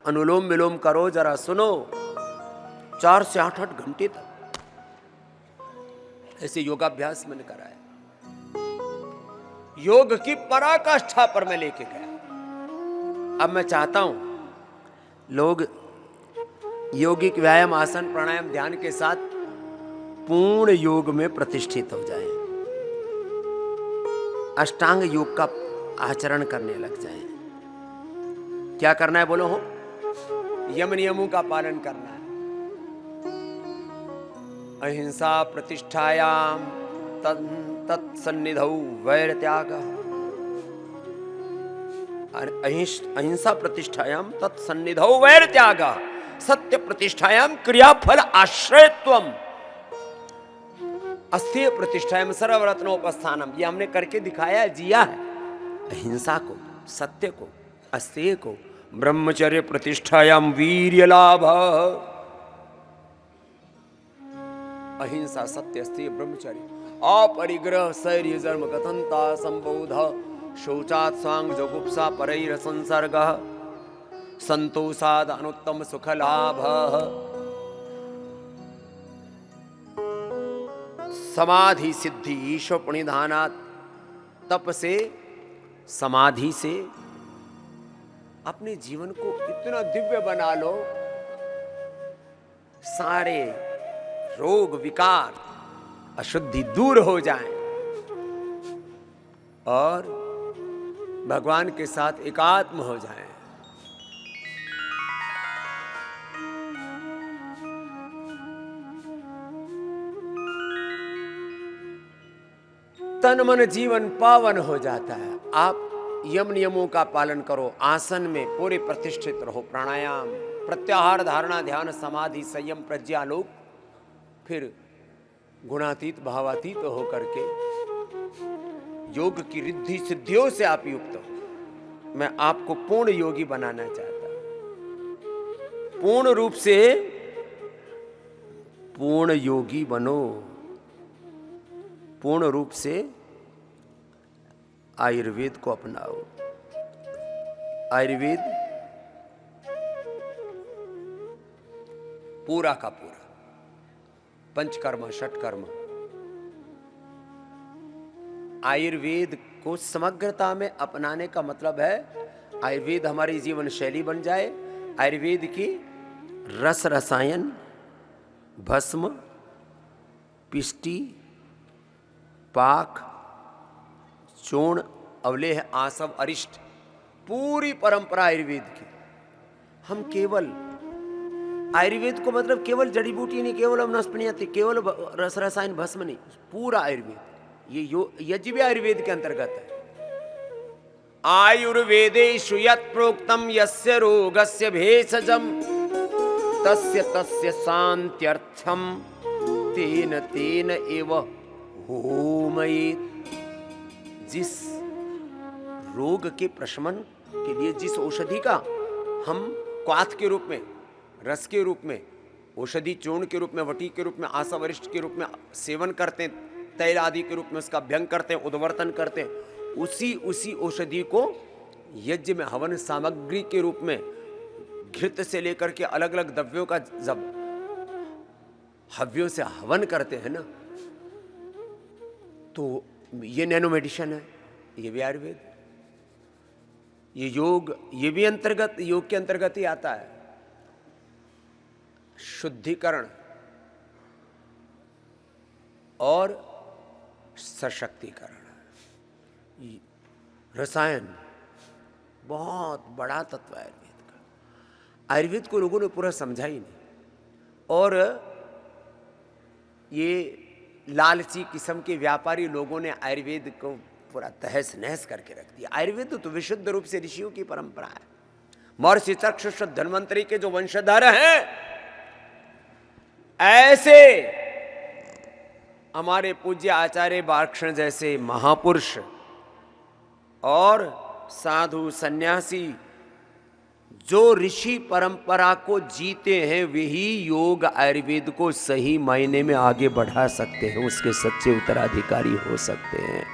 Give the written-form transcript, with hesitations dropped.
अनुलोम विलोम करो, जरा सुनो, 4 से 8 घंटे तक ऐसे योगाभ्यास मैंने कराया। योग की पराकाष्ठा पर मैं लेके गया। अब मैं चाहता हूं लोग योगिक व्यायाम, आसन, प्राणायाम, ध्यान के साथ पूर्ण योग में प्रतिष्ठित हो जाएं, अष्टांग योग का आचरण करने लग जाएं। क्या करना है बोलो? हो यम नियमों का पालन करना है। अहिंसा प्रतिष्ठायाम तत्सन्निधौ वैर त्याग। अहिंसा प्रतिष्ठायाम तत्सन्निधौ वैर त्याग, सत्य प्रतिष्ठायाम क्रियाफल आश्रयत्वम, अस्तेय प्रतिष्ठायाम सर्वरत्नोपस्थानम। ये हमने करके दिखाया, जिया है। अहिंसा को, सत्य को, अस्तेय को, ब्रह्मचर्य प्रतिष्ठायाम वीर्य लाभ। अहिंसा, सत्य, अस्तेय, ब्रह्मचर्य, अपरिग्रह, शैर्य, जन्म, कथनता, संबोध, शौचात् स्वांग जुगुप्सा परैर संसर्ग, संतोषाद अनुत्तम सुख लाभ, समाधि सिद्धि ईश्वर प्रणिधानात्। तप से, समाधि से अपने जीवन को इतना दिव्य बना लो, सारे रोग विकार अशुद्धि दूर हो जाएं और भगवान के साथ एकात्म हो जाएं। तन मन जीवन पावन हो जाता है। आप यम नियमों का पालन करो, आसन में पूरे प्रतिष्ठित रहो, प्राणायाम, प्रत्याहार, धारणा, ध्यान, समाधि, संयम, प्रज्ञालोक, फिर गुणातीत भावातीत होकर के योग की रिद्धि सिद्धियों से आप युक्त हो। मैं आपको पूर्ण योगी बनाना चाहता हूं। पूर्ण रूप से पूर्ण योगी बनो, पूर्ण रूप से आयुर्वेद को अपनाओ। आयुर्वेद पूरा का पूरा पंचकर्म, षटकर्म, आयुर्वेद को समग्रता में अपनाने का मतलब है आयुर्वेद हमारी जीवन शैली बन जाए। आयुर्वेद की रस, रसायन, भस्म, पिष्टि, पाक, चूर्ण, अवलेह, आसव, अरिष्ट, पूरी परंपरा आयुर्वेद की। हम केवल आयुर्वेद को मतलब केवल जड़ी बूटी नहीं, केवल वनस्पतियां, केवल रस रसायन भस्म नहीं, पूरा आयुर्वेद। ये यज्ञ भी आयुर्वेद के अंतर्गत है। आयुर्वेदेषु यत् प्रोक्तम यस्य रोगस्य भेषजम तस्य तस्य शान्त्यर्थम तेन तेन एव होमयेत्। जिस रोग के प्रशमन के लिए जिस औषधि का हम क्वाथ के रूप में, रस के रूप में, औषधि चूर्ण के रूप में, वटी के रूप में, आसावरिष्ठ के रूप में सेवन करते हैं, तैल आदि के रूप में उसका अभ्यंग करते हैं, उद्वर्तन करते हैं, उसी औषधि को यज्ञ में हवन सामग्री के रूप में घृत से लेकर के अलग अलग द्रव्यों का जब हव्यों से हवन करते हैं ना, तो ये नैनो मेडिसिन है, ये भी आयुर्वेद, ये योग, ये भी अंतर्गत, योग के अंतर्गत ही आता है। शुद्धिकरण और सशक्तिकरण, रसायन बहुत बड़ा तत्व है आयुर्वेद का। आयुर्वेद को लोगों ने पूरा समझा ही नहीं, और ये लालची किस्म के व्यापारी लोगों ने आयुर्वेद को पूरा तहस नहस करके रख दिया। आयुर्वेद तो विशुद्ध रूप से ऋषियों की परंपरा है। महर्षि चक्षुष धन्वंतरी के जो वंशधर हैं, ऐसे हमारे पूज्य आचार्य बालकृष्ण जैसे महापुरुष और साधु सन्यासी जो ऋषि परंपरा को जीते हैं, वही योग आयुर्वेद को सही मायने में आगे बढ़ा सकते हैं, उसके सच्चे उत्तराधिकारी हो सकते हैं।